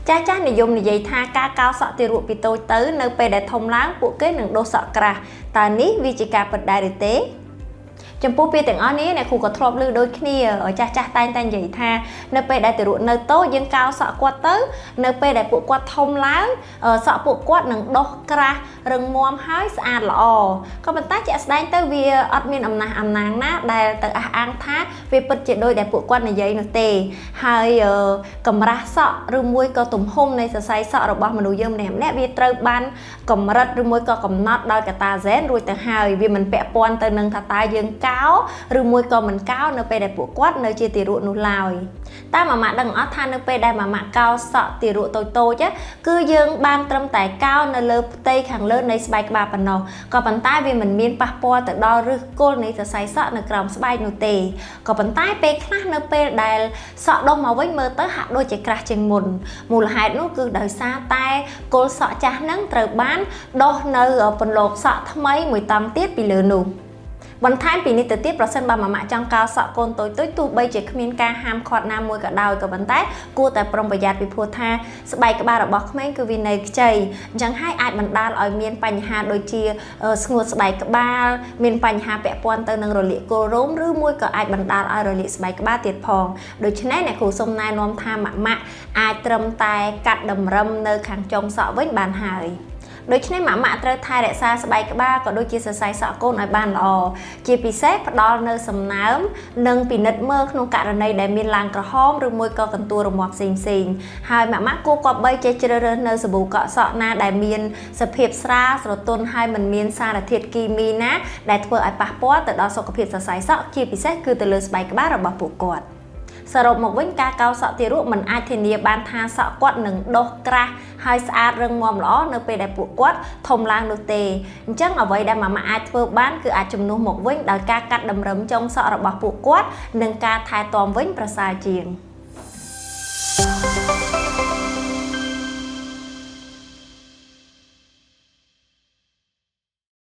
ចាស់និយមនិយាយថាការកោរសក់ទារកពីតូចទៅនៅពេលដែលធំឡើងពួកគេនឹងដុសសក់ក្រាស់តើនេះវាជាការពិតដែរឬទេចំពោះពាក្យទាំងអស់នេះអ្នកគ្រូក៏ធ្លាប់ឮដូចគ្នាចាស់តែងតែនិយាយថានៅពេលដែលទារកនៅតូចយើងកោរសក់គាត់ទៅនៅពេលដែលពួកគាត់ធំឡើងសក់ពួកគាត់នឹងដុសក្រាស់រឹងមាំហើយស្អាតល្អក៏ប៉ុន្តែជាក់ស្ដែងទៅវាអត់មានអំណះអំណាងណាដែលទៅអះអាងថាវាពិតជាដូចដែលពួកគាត់និយាយនោះទេហើយកម្រាស់សក់ឬមួយក៏ទំហំនៃសរសៃសក់របស់មនុស្សយើងម្នាក់វាត្រូវបានកម្រិតឬមួយក៏កំណត់ដោយកតាហ្សែនរួចទៅហើយវាមិនពាក់ព័ន្ធទៅនឹងថាតើយើងកោឬមួយក៏មិនកោនៅពេលដែលពួកគាត់នៅជាទារកនោះឡើយតែម៉ាម៉ាដឹងអត់ថានៅពេលដែលម៉ាម៉ាកោសក់ទារកតូចគឺយើងបានត្រឹមតែកោនៅលើផ្ទៃខាងលើនៃស្បែកក្បាលប៉ុណ្ណោះក៏ប៉ុន្តែវាមិនមានប៉ះពាល់ទៅដល់ឫសគល់នៃសរសៃសក់នៅក្រោមស្បែកនោះទេក៏ប៉ុន្តែពេលខ្លះនៅពេលដែលសក់ដុសមកវិញមើលទៅហាក់ដូចជាក្រាស់ជាងមុនមូលហេតុនោះគឺដោយសារតែគល់សក់ចាស់ហ្នឹងត្រូវបានដុសនៅពន្លកសក់ថ្មីមួយតង់ទៀតពីលើនោះបន្ថែមពីនេះទៅទៀតប្រសិនបើម៉ាម៉ាចង់កោរសក់កូនតូចទោះបីជាគ្មានការហាមឃាត់ណាមួយក៏ដោយក៏ប៉ុន្តែគួរតែប្រុងប្រយ័ត្នពីព្រោះថាស្បែកក្បាលរបស់ក្មេងគឺវានៅខ្ចីអញ្ចឹងហើយអាចបណ្ដាលឲ្យមានបញ្ហាដូចជាស្ងួតស្បែកក្បាលមានបញ្ហាពាក់ព័ន្ធទៅនឹងរលាកគល់រោមឬមួយក៏អាចបណ្ដាលឲ្យរលាកស្បែកក្បាលទៀតផងដូច្នេះអ្នកគ្រូសូមណែនាំថាម៉ាម៉ាអាចត្រឹមតែកាត់តម្រឹមនៅខាងចុងសក់វិញបានហើយដូច្នេះម៉ាម៉ាត្រូវថែរក្សាស្បែកក្បាលក៏ដូចជាសរសៃសក់កូនឲ្យបានល្អជាពិសេសផ្ដល់នៅសំណើមនិងពិនិត្យមើលក្នុងករណីដែលមានឡើងក្រហមឬមួយក៏កន្ទួលរមាស់ផ្សេងហើយម៉ាម៉ាគួរគប្បីចេះជ្រើសរើសនៅសាប៊ូកក់សក់ណាដែលមានសភាពស្រាលស្រទន់ហើយមិនមានសារធាតុគីមីណាដែលធ្វើឲ្យប៉ះពាល់ទៅដល់សុខភាពសរសៃសក់ជាពិសេសគឺទៅលើស្បែកក្បាលរបស់ពួកគាត់សរុបមកវិញការកោរសក់ទារកមិនអាចធានាបានថាសក់គាត់នឹងដុសក្រាស់ហើយស្អាតរឹងមាំល្អនៅពេលដែលពួកគាត់ធំឡើងនោះទេអញ្ចឹងអ្វីដែលម៉ាម៉ាអាចធ្វើបានគឺអាចជំនួសមកវិញដោយការកាត់តម្រឹមចុងសក់របស់ពួកគាត់និងការថែទាំវិញប្រសើរជាង